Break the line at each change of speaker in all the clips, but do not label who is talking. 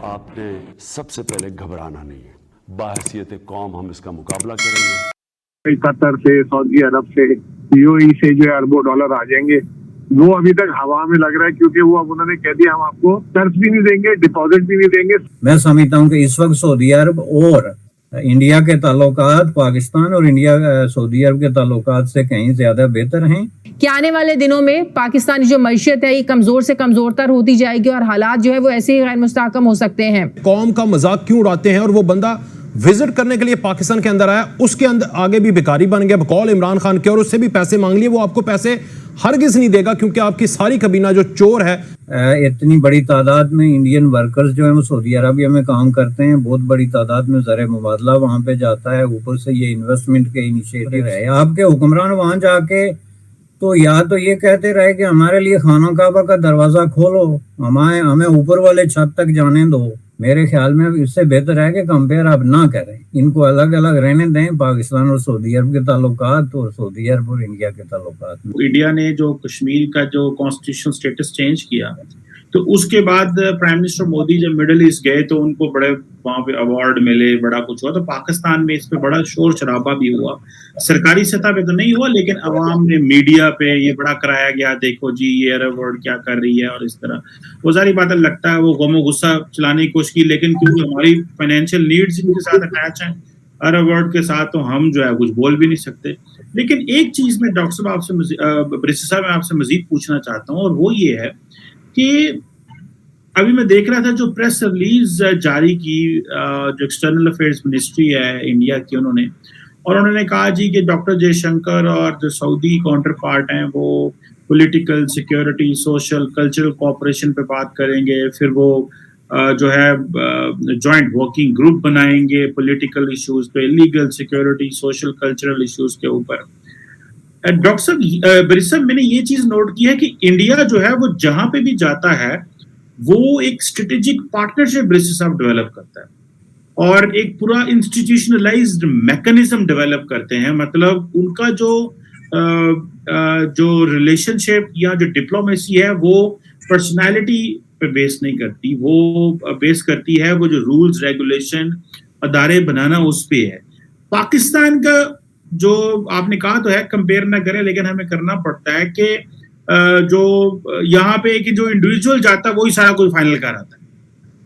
آپ نے سب سے پہلے گھبرانا نہیں ہے. باحثیت قوم ہم اس کا مقابلہ کریں گے.
قطر سے، سعودی عرب سے، UAE سے جو ہے اربوں ڈالر آ جائیں گے. وہ ابھی تک ہوا میں لگ رہا ہے کیونکہ وہ اب انہوں نے کہہ دیا ہم آپ کو قرض بھی نہیں دیں گے، ڈپازٹ بھی نہیں دیں گے.
میں سمجھتا ہوں کہ اس وقت سعودی عرب اور انڈیا کے تعلقات پاکستان اور انڈیا سعودی عرب کے تعلقات سے کہیں زیادہ بہتر ہیں.
کہ آنے والے دنوں میں پاکستانی جو معیشت ہے یہ کمزور سے کمزور تر ہوتی جائے گی اور حالات جو ہے وہ ایسے ہی غیر مستحکم ہو سکتے ہیں.
قوم کا مذاق کیوں اڑاتے ہیں؟ اور وہ بندہ وزٹ کرنے کے لیے پاکستان کے اندر آیا، اس کے اندر آگے بھی بیکاری بن گیا بقول عمران خان کے، اور اس سے بھی پیسے مانگ لیے. وہ آپ کو پیسے ہرگز نہیں دے گا کیونکہ آپ کی ساری کابینہ جو چور ہے.
اتنی بڑی تعداد میں انڈین ورکرز جو ہیں وہ سعودی عربیہ میں کام کرتے ہیں، بہت بڑی تعداد میں زر مبادلہ وہاں پہ جاتا ہے، اوپر سے یہ انویسٹمنٹ کے انیشیٹو ہے. آپ کے حکمران وہاں جا کے تو یا تو یہ کہتے رہے کہ ہمارے لیے خانہ کعبہ کا دروازہ کھولو، ہمیں اوپر والے چھت تک جانے دو. میرے خیال میں اس سے بہتر ہے کہ کمپیئر آپ نہ کریں، ان کو الگ الگ رہنے دیں، پاکستان اور سعودی عرب کے تعلقات اور سعودی عرب اور انڈیا کے تعلقات.
انڈیا نے جو کشمیر کا جو کانسٹیٹیوشن سٹیٹس چینج کیا تو اس کے بعد پرائم منسٹر مودی جب مڈل ایسٹ گئے تو ان کو بڑے وہاں پہ ایوارڈ ملے، بڑا کچھ ہوا. تو پاکستان میں اس پہ بڑا شور شرابہ بھی ہوا، سرکاری سطح پہ تو نہیں ہوا لیکن عوام نے میڈیا پہ یہ بڑا کرایا گیا، دیکھو جی یہ عرب ورلڈ کیا کر رہی ہے. اور اس طرح وہ ساری باتیں لگتا ہے وہ غم و غصہ چلانے کی کوشش کی، لیکن کیونکہ ہماری فائنینشیل نیڈز ان کے ساتھ اٹیچ ہیں عرب ورلڈ کے ساتھ تو ہم جو ہے کچھ بول بھی نہیں سکتے. لیکن ایک چیز میں ڈاکٹر صاحب آپ سے بریسا صاحب میں آپ سے مزید پوچھنا چاہتا ہوں، اور وہ یہ ہے کہ ابھی میں دیکھ رہا تھا جو پریس ریلیز جاری کی جو ایکسٹرنل افیئرز منسٹری ہے انڈیا کی، انہوں نے کہا جی کہ ڈاکٹر جے شنکر اور جو سعودی کاؤنٹر پارٹ ہیں وہ political, security, social, cultural cooperation پہ بات کریں گے، پھر وہ جو ہے جوائنٹ ورکنگ گروپ بنائیں گے پولیٹیکل ایشوز پہ، legal, security, social, cultural issues کے اوپر. ڈاکٹر صاحب بریس صاحب میں نے یہ چیز نوٹ کی ہے کہ انڈیا جو ہے وہ جہاں پہ بھی جاتا ہے وہ ایک اسٹریٹجک پارٹنرشپ بریس صاحب ڈیولپ کرتا ہے اور ایک پورا انسٹیٹیوشنلائزڈ میکنزم ڈیولپ کرتے ہیں. مطلب ان کا جو ریلیشن شپ یا جو ڈپلومیسی ہے وہ پرسنالٹی پہ بیس نہیں کرتی، وہ بیس کرتی ہے وہ جو رولز ریگولیشن ادارے بنانا اس پہ ہے. پاکستان کا جو آپ نے کہا تو ہے کمپیئر نہ کریں، لیکن ہمیں کرنا پڑتا ہے کہ جو یہاں پہ کہ جو انڈیویجول جاتا ہے وہی سارا کوئی فائنل کر آتا ہے.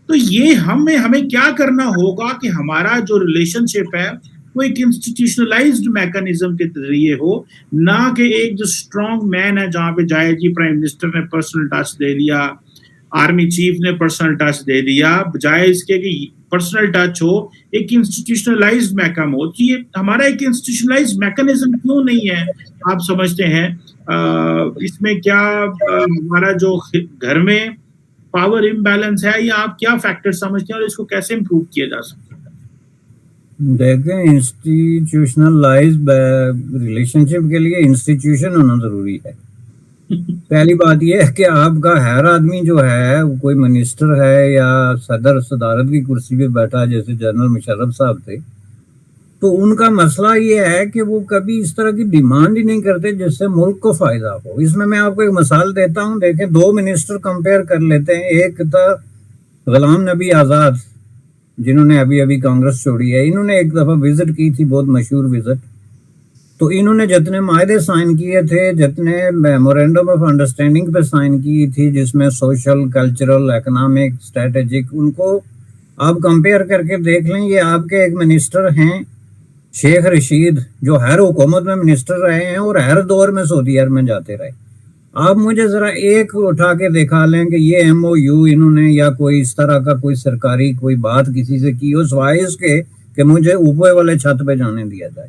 تو یہ ہمیں کیا کرنا ہوگا کہ ہمارا جو ریلیشن شپ ہے وہ ایک انسٹیٹیوشنلائزڈ میکنزم کے ذریعے ہو، نہ کہ ایک جو اسٹرانگ مین ہے جہاں پہ جائے جی پرائم منسٹر نے پرسنل ٹچ دے دیا، آرمی چیف نے پرسنل ٹچ دے دیا، بجائے اس کے کہ پرسنل ٹچ ہو، ایک انسٹیٹیوشنلائزڈ میکم ہو. یہ ہمارا ایک انسٹیٹیوشنلائزڈ میکنزم کیوں نہیں ہے آپ سمجھتے ہیں؟ اس میں کیا ہمارا جو گھر میں پاور امبیلنس ہے یا آپ کیا فیکٹر سمجھتے ہیں اور اس کو کیسے امپروو کیا جا سکتا ہے؟
دیکھیں انسٹیٹیوشنلائزڈ ریلیشن شپ کے لیے انسٹیٹیوشن ہونا ضروری ہے. پہلی بات یہ ہے کہ آپ کا ہر آدمی جو ہے کوئی منسٹر ہے یا صدارت کی کرسی پہ بیٹھا جیسے جنرل مشرف صاحب تھے، تو ان کا مسئلہ یہ ہے کہ وہ کبھی اس طرح کی ڈیمانڈ ہی نہیں کرتے جس سے ملک کو فائدہ ہو. اس میں آپ کو ایک مثال دیتا ہوں. دیکھیں 2 منسٹر کمپیئر کر لیتے ہیں. ایک تھا غلام نبی آزاد جنہوں نے ابھی کانگریس چھوڑی ہے. انہوں نے ایک دفعہ وزٹ کی تھی، بہت مشہور وزٹ. تو انہوں نے جتنے معاہدے سائن کیے تھے، جتنے میمورینڈم آف انڈرسٹینڈنگ پہ سائن کی تھی جس میں سوشل، کلچرل، اکنامک، اسٹریٹجک، ان کو آپ کمپیئر کر کے دیکھ لیں. یہ آپ کے ایک منسٹر ہیں شیخ رشید جو ہر حکومت میں منسٹر رہے ہیں اور ہر دور میں سعودی عرب میں جاتے رہے. آپ مجھے ذرا ایک اٹھا کے دکھا لیں کہ یہ MOU انہوں نے یا کوئی اس طرح کا کوئی سرکاری کوئی بات کسی سے کی ہو سوائے اس کے کہ مجھے اوپر والے چھت پہ جانے دیا جائے،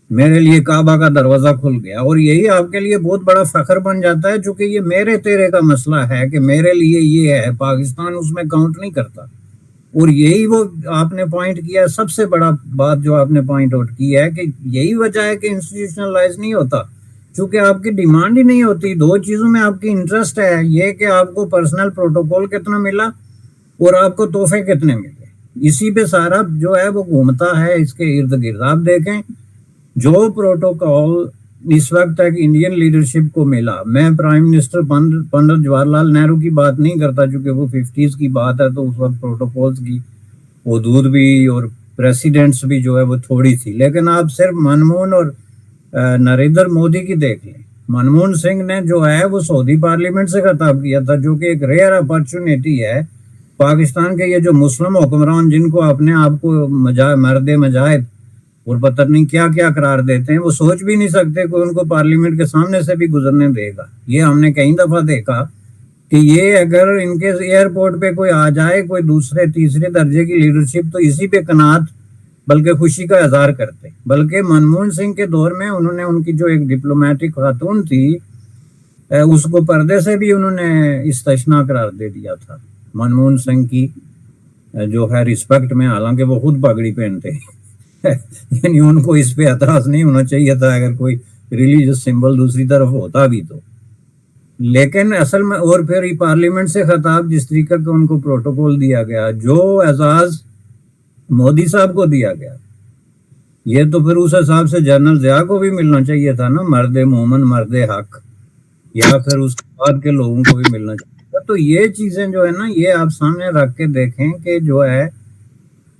میرے لیے کعبہ کا دروازہ کھل گیا. اور یہی آپ کے لیے بہت بڑا فخر بن جاتا ہے چونکہ یہ میرے تیرے کا مسئلہ ہے کہ میرے لیے یہ ہے، پاکستان اس میں کاؤنٹ نہیں کرتا. اور یہی وہ آپ نے پوائنٹ کیا، سب سے بڑا بات جو آپ نے پوائنٹ آؤٹ کی ہے کہ یہی وجہ ہے کہ انسٹیٹیوشنلائز نہیں ہوتا، چونکہ آپ کی ڈیمانڈ ہی نہیں ہوتی. 2 چیزوں میں آپ کی انٹرسٹ ہے، یہ کہ آپ کو پرسنل پروٹوکول کتنا ملا اور آپ کو تحفے کتنے ملے. اسی پہ سارا جو ہے وہ گھومتا ہے اس کے ارد گرد. آپ دیکھیں جو پروٹوکول اس وقت تک انڈین لیڈرشپ کو ملا. میں پرائم منسٹر پنڈت جواہر لال نہرو کی بات نہیں کرتا چونکہ وہ 50s کی بات ہے تو اس وقت پروٹوکولز کی حدود بھی اور پریسیڈنٹس بھی جو ہے وہ تھوڑی تھی. لیکن آپ صرف منموہن اور نریندر مودی کی دیکھ لیں. منموہن سنگھ نے جو ہے وہ سعودی پارلیمنٹ سے خطاب کیا تھا جو کہ ایک ریئر اپرچونیٹی ہے. پاکستان کے یہ جو مسلم حکمران جن کو اپنے آپ کو مرد مجاہد اور پتہ نہیں کیا کیا قرار دیتے ہیں, وہ سوچ بھی نہیں سکتے کہ ان کو پارلیمنٹ کے سامنے سے بھی گزرنے دے گا. یہ ہم نے کئی دفعہ دیکھا کہ یہ اگر ان کے ایئرپورٹ پہ کوئی آ جائے کوئی دوسرے تیسرے درجے کی لیڈرشپ تو اسی پہ قناعت بلکہ خوشی کا اظہار کرتے. بلکہ منموہن سنگھ کے دور میں انہوں نے ان کی جو ایک ڈپلومیٹک خاتون تھی اس کو پردے سے بھی انہوں نے استثناء قرار دے دیا تھا. منموہن سنگھ کی جو ہے رسپیکٹ میں, حالانکہ وہ خود پگڑی پہنتے ہیں یعنی ان کو اس پہ اعتراض نہیں ہونا چاہیے تھا اگر کوئی ریلیجس سمبل دوسری طرف ہوتا بھی تو. لیکن اصل میں اور پھر پارلیمنٹ سے خطاب جس طریقے کا ان کو پروٹوکول دیا گیا, جو اعزاز مودی صاحب کو دیا گیا, یہ تو پھر اس حساب سے جنرل ضیاء کو بھی ملنا چاہیے تھا نا, مرد مومن مرد حق, یا پھر اس کے بعد کے لوگوں کو بھی ملنا چاہیے تھا. تو یہ چیزیں جو ہے نا یہ آپ سامنے رکھ کے دیکھیں کہ جو ہے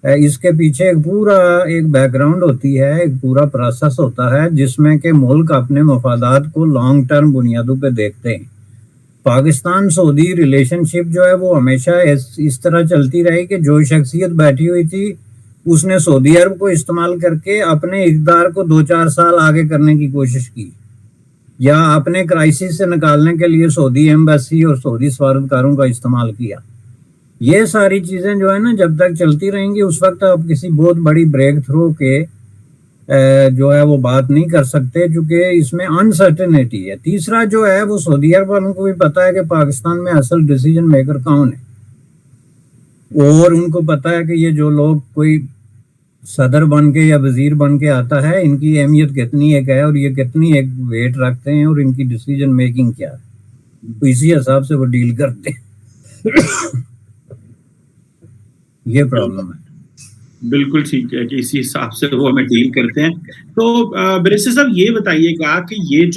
اس کے پیچھے ایک پورا ایک بیک گراؤنڈ ہوتی ہے, ایک پورا پروسیس ہوتا ہے جس میں کہ ملک اپنے مفادات کو لانگ ٹرم بنیادوں پہ دیکھتے ہیں. پاکستان سعودی ریلیشن شپ جو ہے وہ ہمیشہ اس طرح چلتی رہی کہ جو شخصیت بیٹھی ہوئی تھی اس نے سعودی عرب کو استعمال کر کے اپنے اقتدار کو 2-4 سال آگے کرنے کی کوشش کی, یا اپنے کرائسس سے نکالنے کے لیے سعودی ایمبیسی اور سعودی سفارتکاروں کا استعمال کیا. یہ ساری چیزیں جو ہے نا جب تک چلتی رہیں گی اس وقت آپ کسی بہت بڑی بریک تھرو کے جو ہے وہ بات نہیں کر سکتے چونکہ اس میں انسرٹنٹی ہے. تیسرا جو ہے وہ سعودی عرب والوں کو بھی پتا ہے کہ پاکستان میں اصل ڈیسیجن میکر کون ہے, اور ان کو پتا ہے کہ یہ جو لوگ کوئی صدر بن کے یا وزیر بن کے آتا ہے ان کی اہمیت کتنی ایک ہے اور یہ کتنی ایک ویٹ رکھتے ہیں اور ان کی ڈیسیجن میکنگ کیا ہے, تو اسی حساب سے وہ ڈیل کرتے ہیں. یہ پرابلم ہے.
بالکل ٹھیک ہے کہ اسی حساب سے وہ ہمیں ڈیل کرتے ہیں. تو بیرسٹر صاحب یہ بتائیے گا کہ یہ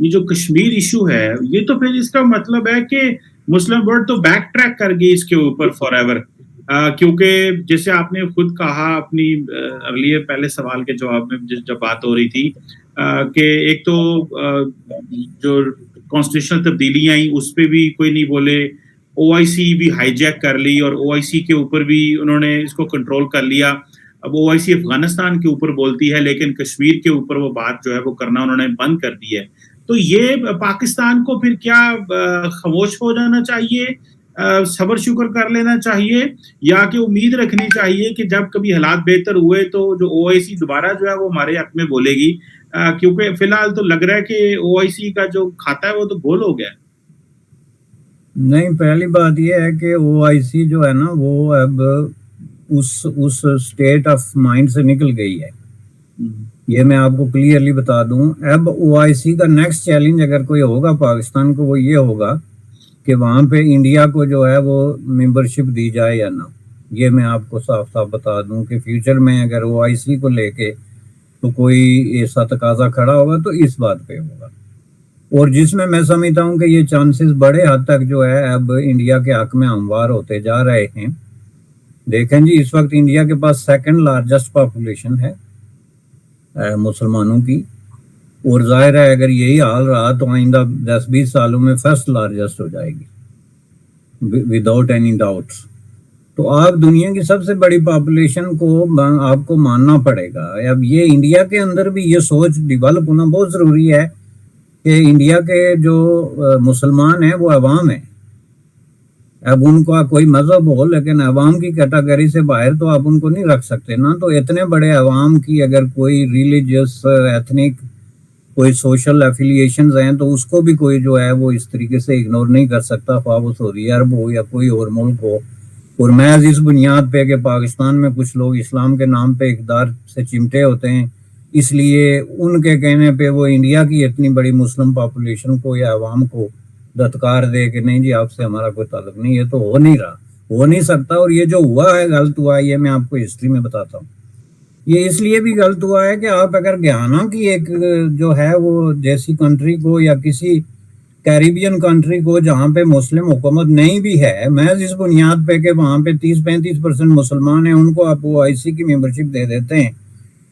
جو کشمیر ایشو ہے یہ تو پھر اس کا مطلب ہے کہ مسلم ورلڈ تو بیک ٹریک کر گئی اس کے اوپر فار ایور, کیونکہ جیسے آپ نے خود کہا اپنی اگلی پہلے سوال کے جواب میں جب بات ہو رہی تھی کہ ایک تو جو کانسٹیٹیوشنل تبدیلیاں آئیں اس پہ بھی کوئی نہیں بولے, او آئی سی بھی ہائی جیک کر لی اور او آئی سی کے اوپر بھی انہوں نے اس کو کنٹرول کر لیا. اب او آئی سی افغانستان کے اوپر بولتی ہے لیکن کشمیر کے اوپر وہ بات جو ہے وہ کرنا انہوں نے بند کر دی ہے. تو یہ پاکستان کو پھر کیا خاموش ہو جانا چاہیے, صبر شکر کر لینا چاہیے, یا کہ امید رکھنی چاہیے کہ جب کبھی حالات بہتر ہوئے تو جو او آئی سی دوبارہ جو ہے وہ ہمارے حق میں بولے گی, کیونکہ فی الحال تو لگ رہا ہے کہ او آئی سی کا جو کھاتا ہے وہ تو گول ہو گیا ہے.
نہیں, پہلی بات یہ ہے کہ او آئی سی جو ہے نا وہ اب اس اسٹیٹ آف مائنڈ سے نکل گئی ہے. یہ میں آپ کو کلیئرلی بتا دوں. اب او آئی سی کا نیکسٹ چیلنج اگر کوئی ہوگا پاکستان کو وہ یہ ہوگا کہ وہاں پہ انڈیا کو جو ہے وہ ممبرشپ دی جائے یا نہ. یہ میں آپ کو صاف صاف بتا دوں کہ فیوچر میں اگر او آئی سی کو لے کے تو کوئی ایسا تقاضا کھڑا ہوگا تو اس بات پہ ہوگا, اور جس میں سمجھتا ہوں کہ یہ چانسز بڑے حد تک جو ہے اب انڈیا کے حق میں ہموار ہوتے جا رہے ہیں. دیکھیں جی, اس وقت انڈیا کے پاس سیکنڈ لارجسٹ پاپولیشن ہے مسلمانوں کی, اور ظاہر ہے اگر یہی حال رہا تو آئندہ 10-20 سالوں میں فرسٹ لارجسٹ ہو جائے گی وداؤٹ اینی ڈاؤٹس. تو آپ دنیا کی سب سے بڑی پاپولیشن کو آپ کو ماننا پڑے گا. اب یہ انڈیا کے اندر بھی یہ سوچ ڈیولپ ہونا بہت ضروری ہے کہ انڈیا کے جو مسلمان ہیں وہ عوام ہیں. اب ان کا کوئی مذہب ہو لیکن عوام کی کیٹیگری سے باہر تو آپ ان کو نہیں رکھ سکتے نا. تو اتنے بڑے عوام کی اگر کوئی ریلیجیس ایتھنک کوئی سوشل ایفیلیشنز ہیں تو اس کو بھی کوئی جو ہے وہ اس طریقے سے اگنور نہیں کر سکتا, خواہ وہ سعودی عرب ہو یا کوئی اور ملک ہو. اور محض اس بنیاد پہ کہ پاکستان میں کچھ لوگ اسلام کے نام پہ اقتدار سے چمٹے ہوتے ہیں, اس لیے ان کے کہنے پہ وہ انڈیا کی اتنی بڑی مسلم پاپولیشن کو یا عوام کو دھتکار دے کہ نہیں جی آپ سے ہمارا کوئی تعلق نہیں. یہ تو ہو نہیں رہا, ہو نہیں سکتا. اور یہ جو ہوا ہے غلط ہوا ہے, یہ میں آپ کو ہسٹری میں بتاتا ہوں. یہ اس لیے بھی غلط ہوا ہے کہ آپ اگر گیانا کی ایک جو ہے وہ جیسی کنٹری کو یا کسی کیریبین کنٹری کو جہاں پہ مسلم حکومت نہیں بھی ہے، محض اس بنیاد پہ کہ وہاں پہ 30-35% مسلمان ہیں، ان کو آپ وہ آئی سی کی ممبرشپ دے دیتے ہیں،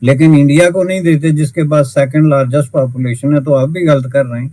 لیکن انڈیا کو نہیں دیتے جس کے پاس سیکنڈ لارجسٹ پاپولیشن ہے، تو آپ بھی غلط کر رہے ہیں۔